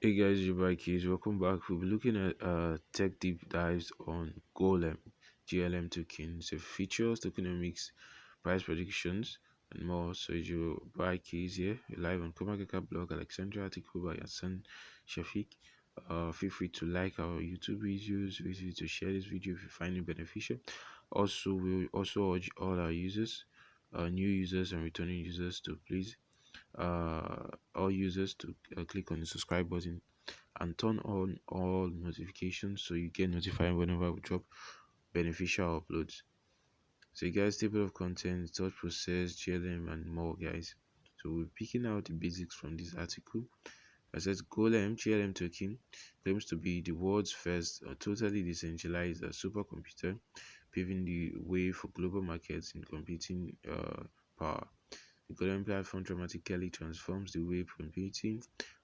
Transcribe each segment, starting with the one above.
Hey guys, your bike keys. Welcome back. We'll be looking at tech deep dives on Golem, GLM tokens, the features, tokenomics, price predictions, and more. So your bike keys here. We're live on CoinMarketCap blog, Alexandria article by Hassan Shafiq. Feel free to like our YouTube videos. Feel free to share this video if you find it beneficial. Also, we also urge all our users, new users and returning users to please all users to click on the subscribe button and turn on all notifications so you get notified whenever we drop beneficial uploads. So you guys, table of contents, thought process, GLM and more guys. So we're picking out the basics from this article. It says Golem GLM token claims to be the world's first totally decentralized supercomputer, paving the way for global markets in computing power. The Golem platform dramatically transforms the way computing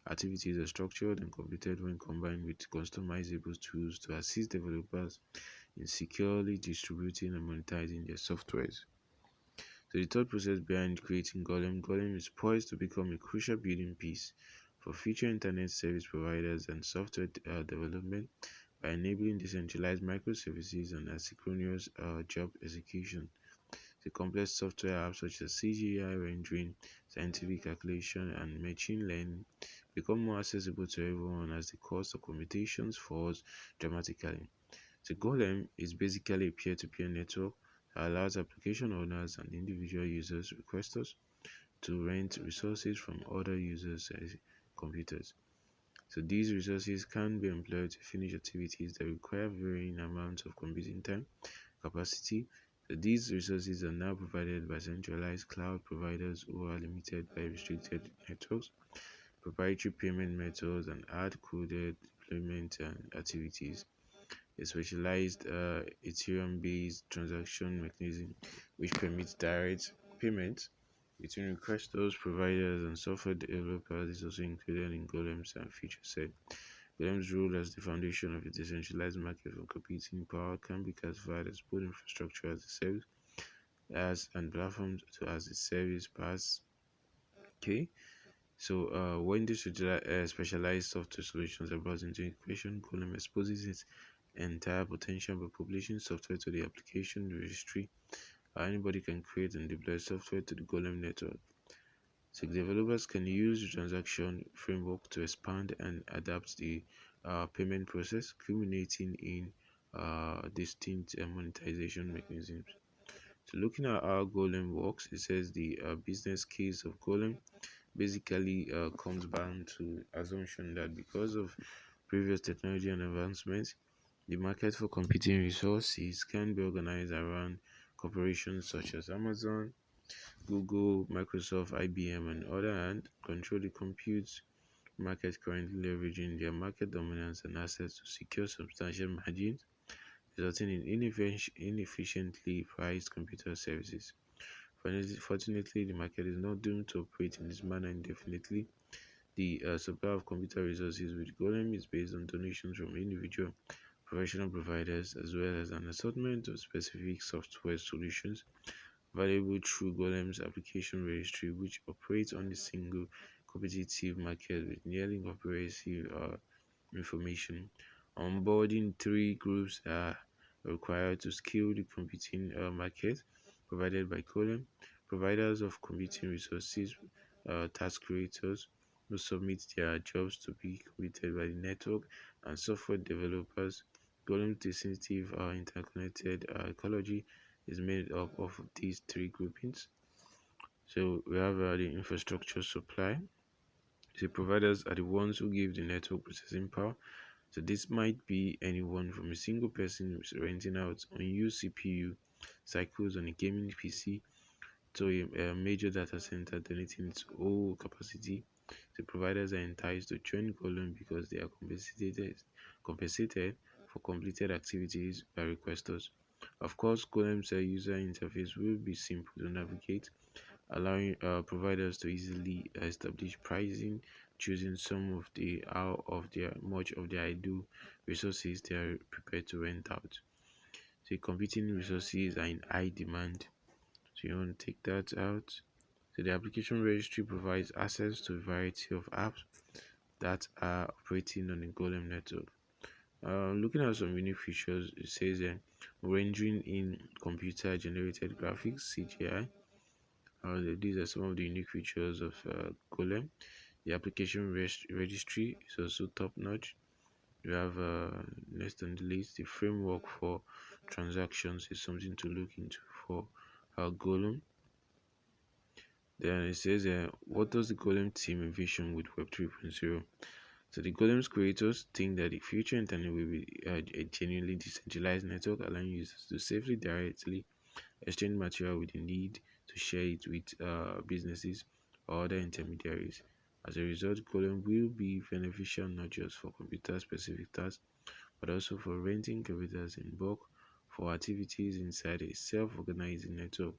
activities are structured and completed when combined with customizable tools to assist developers in securely distributing and monetizing their softwares. So the thought process behind creating Golem is poised to become a crucial building piece for future internet service providers and software development by enabling decentralized microservices and asynchronous job execution. The complex software apps such as CGI rendering, scientific calculation, and machine learning become more accessible to everyone as the cost of computations falls dramatically. The Golem is basically a peer-to-peer network that allows application owners and individual users, requestors, to rent resources from other users' computers. So these resources can be employed to finish activities that require varying amounts of computing time capacity. So these resources are now provided by centralized cloud providers who are limited by restricted networks, proprietary payment methods, and hard-coded deployment and activities. A specialized Ethereum-based transaction mechanism which permits direct payment between requesters, providers, and software developers is also included in Golem's feature set. Golem's role as the foundation of a decentralized market for computing power can be classified as both infrastructure as a service as and platforms to as a service pass. Okay, so when these specialized software solutions are brought into equation, Golem exposes its entire potential by publishing software to the application registry. Anybody can create and deploy software to the Golem network. So developers can use the transaction framework to expand and adapt the payment process, culminating in distinct monetization mechanisms. So looking at how Golem works, it says the business case of Golem basically comes down to assumption that because of previous technology and advancements, the market for computing resources can be organized around corporations such as Amazon, Google, Microsoft, IBM, and other hand control the compute market currently leveraging their market dominance and access to secure substantial margins, resulting in inefficiently priced computer services. Fortunately, the market is not doomed to operate in this manner indefinitely. The supply of computer resources with Golem is based on donations from individual professional providers as well as an assortment of specific software solutions available through Golem's application registry, which operates on a single competitive market with nearly comprehensive information. Onboarding three groups are required to scale the computing market provided by Golem: providers of computing resources, task creators who submit their jobs to be completed by the network, and software developers. Golem's distinctive interconnected ecology is made up of these three groupings. So we have the infrastructure supply. The providers are the ones who give the network processing power. So this might be anyone from a single person who's renting out unused CPU cycles on a gaming PC to a major data center donating its whole capacity. The providers are entitled to join Golem because they are compensated for completed activities by requesters. Of course, Golem's user interface will be simple to navigate, allowing providers to easily establish pricing, choosing some of the how of their much of their ideal resources they are prepared to rent out. So computing resources are in high demand. So you want to take that out. So the application registry provides access to a variety of apps that are operating on the Golem network. Looking at some unique features, it says rendering in computer generated graphics (CGI). These are some of the unique features of Golem. The application registry is also top notch. You have next on the list, the framework for transactions is something to look into for Golem. Then it says, what does the Golem team envision with Web 3.0? So the Golem's creators think that the future internet will be a genuinely decentralized network, allowing users to safely, directly exchange material with the need to share it with businesses or other intermediaries. As a result, Golem will be beneficial not just for computer-specific tasks, but also for renting computers in bulk for activities inside a self-organizing network.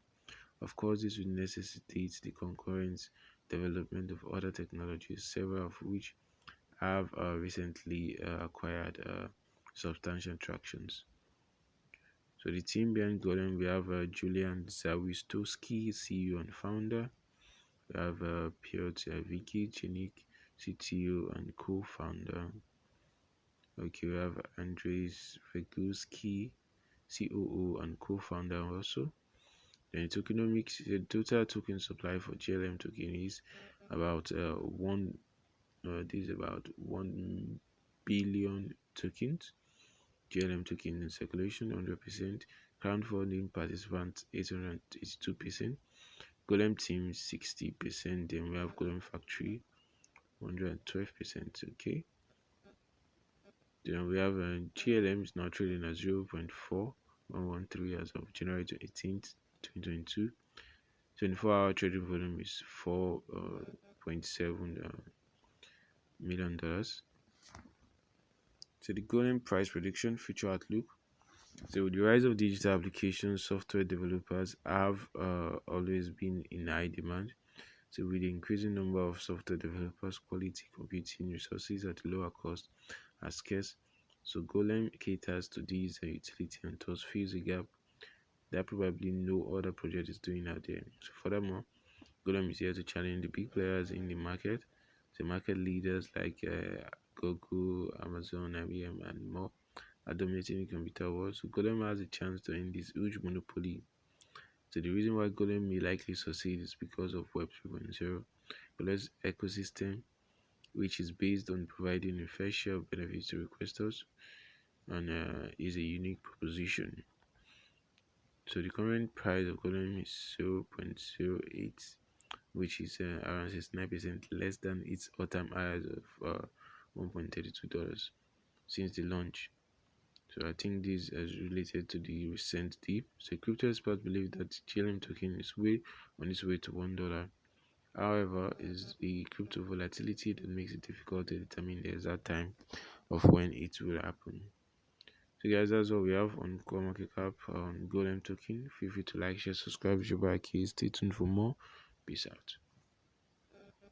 Of course, this will necessitate the concurrent development of other technologies, several of which have recently acquired substantial tractions. So the team behind Golem, we have Julian Zawistowski, CEO and founder. We have Piotr Vicky, CTO and co-founder. Okay, we have Andrzej Regulski, COO and co-founder also. Then Tokenomics, the total token supply for GLM token is about about 1 billion tokens. GLM token in circulation 100%. Crowdfunding participants 882%. Golem team 60%. Then we have Golem factory 112%. Okay. Then we have GLM is now trading at 0.4113 as of January 18th, 2022. 24-hour trading volume is $4.7 million. So the Golem price prediction, future outlook. So with the rise of digital applications, software developers have always been in high demand. So with the increasing number of software developers, quality computing resources at lower cost are scarce. So Golem caters to these utility and thus fills a gap that probably no other project is doing out there. So furthermore, Golem is here to challenge the big players in the market, the market leaders like Google, Amazon, IBM, and more are dominating the computer world. So Golem has a chance to end this huge monopoly. So the reason why Golem may likely succeed is because of Web 3.0, Golem's ecosystem, which is based on providing a fair share of benefits to requestors and is a unique proposition. So the current price of Golem is 0.08, which is around 69% less than its all-time highs of $1.32 since the launch. So I think this is related to the recent dip. So crypto experts believe that the GLM token is on its way to $1. However, it's the crypto volatility that makes it difficult to determine the exact time of when it will happen. So guys, that's all we have on CoinMarketCap Golem token. Feel free to like, share, subscribe, Stay tuned for more. Peace out.